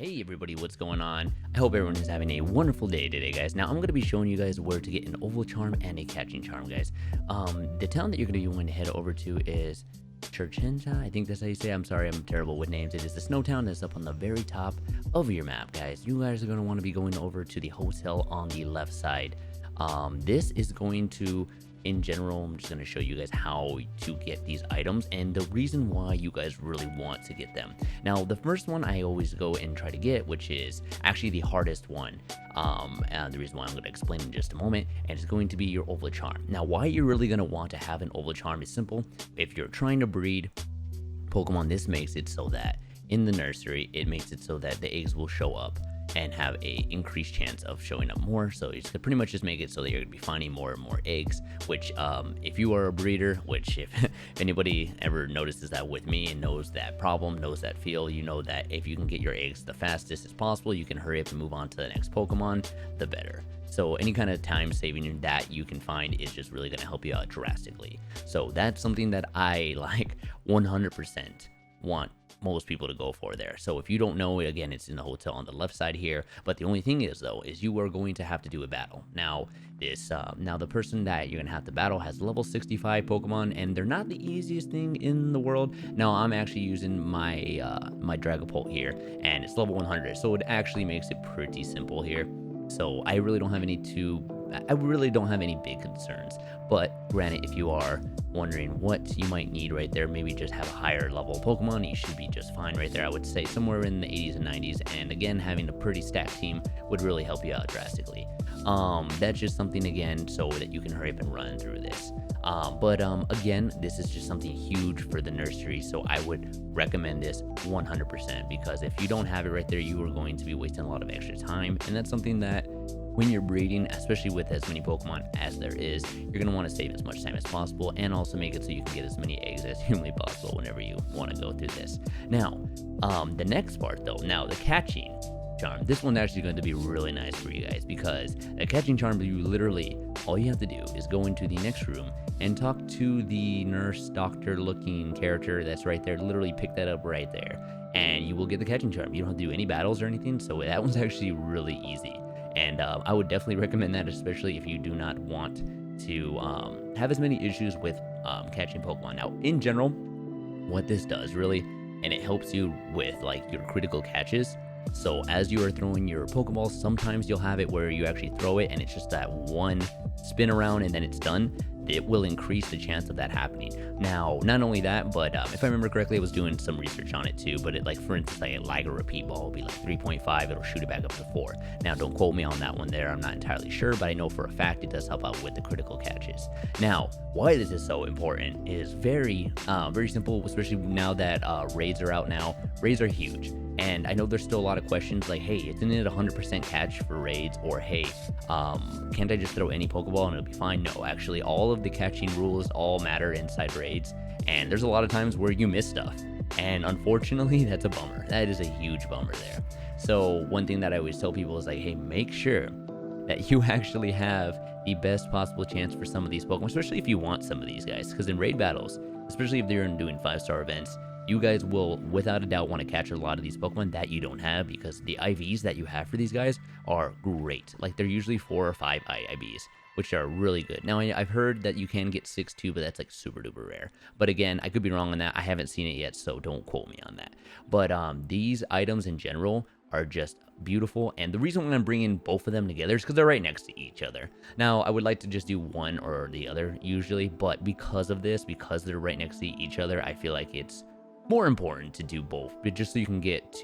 Hey everybody, what's going on? I hope everyone is having a wonderful day today, guys. Now I'm going to be showing you guys where to get an oval charm and a catching charm, guys. The town that you're going to be wanting to head over to is Churchenja. I think that's how you say it. I'm sorry, I'm terrible with names. It is the snow town that's up on the very top of your map, guys. You guys are going to want to be going over to the hotel on the left side. This is going to, in general, I'm just going to show you guys how to get these items and the reason why you guys really want to get them. Now, the first one I always go and try to get, which is actually the hardest one, and the reason why I'm going to explain in just a moment, and it's going to be your oval charm. Now, why you're really going to want to have an oval charm is simple. If you're trying to breed Pokemon, this makes it so that in the nursery, it makes it so that the eggs will show up and have a increased chance of showing up more. So you could pretty much just make it so that you're gonna be finding more and more eggs, which if you are a breeder, which if anybody ever notices that with me and knows that problem, knows that feel, you know that if you can get your eggs the fastest as possible, you can hurry up and move on to the next Pokemon, the better. So any kind of time saving that you can find is just really going to help you out drastically. So that's something that I like 100% want most people to go for there. So if you don't know, again, it's in the hotel on the left side here. But the only thing is, though, is you are going to have to do a battle. Now, the person that you're gonna have to battle has level 65 Pokemon, and they're not the easiest thing in the world. Now, I'm actually using my my Dragapult here, and it's level 100, so it actually makes it pretty simple here. So I really don't have any big concerns. But granted, if you are wondering what you might need right there, maybe just have a higher level Pokemon, you should be just fine right there. I would say somewhere in the 80s and 90s, and again, having a pretty stacked team would really help you out drastically. That's just something, again, so that you can hurry up and run through this. Again, this is just something huge for the nursery, so I would recommend this 100%, because if you don't have it right there, you are going to be wasting a lot of extra time, and that's something that when you're breeding, especially with as many Pokemon as there is, you're going to want to save as much time as possible and also make it so you can get as many eggs as humanly possible whenever you want to go through this. Now, the next part though, now the catching charm. This one's actually going to be really nice for you guys, because a catching charm, you literally, all you have to do is go into the next room and talk to the nurse doctor looking character that's right there. Literally pick that up right there and you will get the catching charm. You don't have to do any battles or anything, so that one's actually really easy. And I would definitely recommend that, especially if you do not want to have as many issues with catching Pokemon. Now, in general, what this does really, and it helps you with like your critical catches. So as you are throwing your Pokeballs, sometimes you'll have it where you actually throw it and it's just that one spin around and then it's done. It will increase the chance of that happening. Now, not only that, but if I remember correctly, I was doing some research on it too, but it, like, for instance, like a Liger repeat ball will be like 3.5, it'll shoot it back up to 4. Now, don't quote me on that one there, I'm not entirely sure, but I know for a fact it does help out with the critical catches. Now, why this is so important is very simple, especially now that raids are out now. Raids are huge. And I know there's still a lot of questions like, hey, isn't it 100% catch for raids? Or, hey, can't I just throw any Pokeball and it'll be fine? No, actually, all of the catching rules all matter inside raids. And there's a lot of times where you miss stuff. And unfortunately, that's a bummer. That is a huge bummer there. So one thing that I always tell people is like, hey, make sure that you actually have the best possible chance for some of these Pokemon, especially if you want some of these guys. Because in raid battles, especially if they're doing 5-star events, you guys will, without a doubt, want to catch a lot of these Pokemon that you don't have, because the IVs that you have for these guys are great. Like, they're usually 4 or 5 IVs, which are really good. Now, I've heard that you can get 6 too, but that's like super duper rare. But again, I could be wrong on that. I haven't seen it yet, so don't quote me on that. But these items in general are just beautiful, and the reason why I'm bringing both of them together is because they're right next to each other. Now, I would like to just do one or the other usually, but because of this, because they're right next to each other, I feel like it's more important to do both, but just so you can get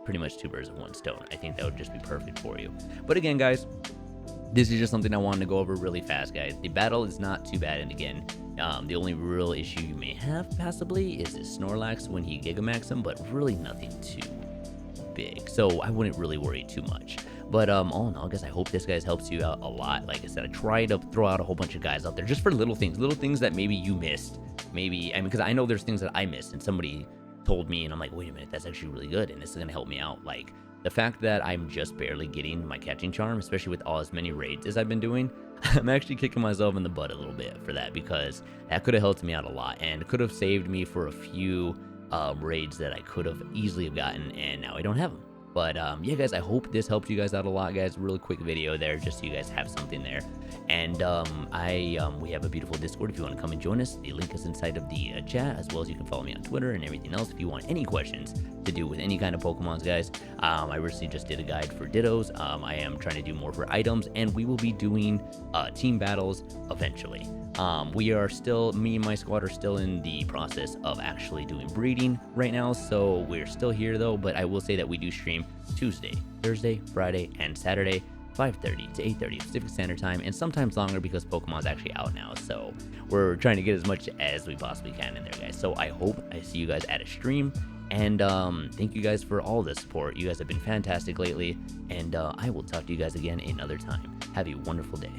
pretty much 2 birds with 1 stone. I think that would just be perfect for you. But again, guys, this is just something I wanted to go over really fast, guys. The battle is not too bad, and again, the only real issue you may have possibly is this Snorlax when he Gigamax him, but really nothing too big, so I wouldn't really worry too much. But all in all, guys, I hope this guys helps you out a lot. Like I said, I try to throw out a whole bunch of guys out there just for little things that maybe you missed. Maybe, I mean, because I know there's things that I missed and somebody told me, and I'm like, wait a minute, that's actually really good, and this is gonna help me out. Like the fact that I'm just barely getting my catching charm, especially with all as many raids as I've been doing, I'm actually kicking myself in the butt a little bit for that, because that could have helped me out a lot and could have saved me for a few raids that I could have easily have gotten, and now I don't have them. But yeah, guys, I hope this helped you guys out a lot, guys. Really quick video there, just so you guys have something there. And we have a beautiful Discord if you want to come and join us. The link is inside of the chat, as well as you can follow me on Twitter and everything else if you want any questions to do with any kind of Pokemons, guys. I recently just did a guide for Dittos. I am trying to do more for items, and we will be doing team battles eventually. We are still, me and my squad are still in the process of actually doing breeding right now, so we're still here though. But I will say that we do stream Tuesday, Thursday, Friday, and Saturday, 5:30 to 8:30 Pacific Standard Time, and sometimes longer because Pokemon's actually out now. So we're trying to get as much as we possibly can in there, guys. So I hope I see you guys at a stream, and thank you guys for all the support. You guys have been fantastic lately, and I will talk to you guys again another time. Have a wonderful day.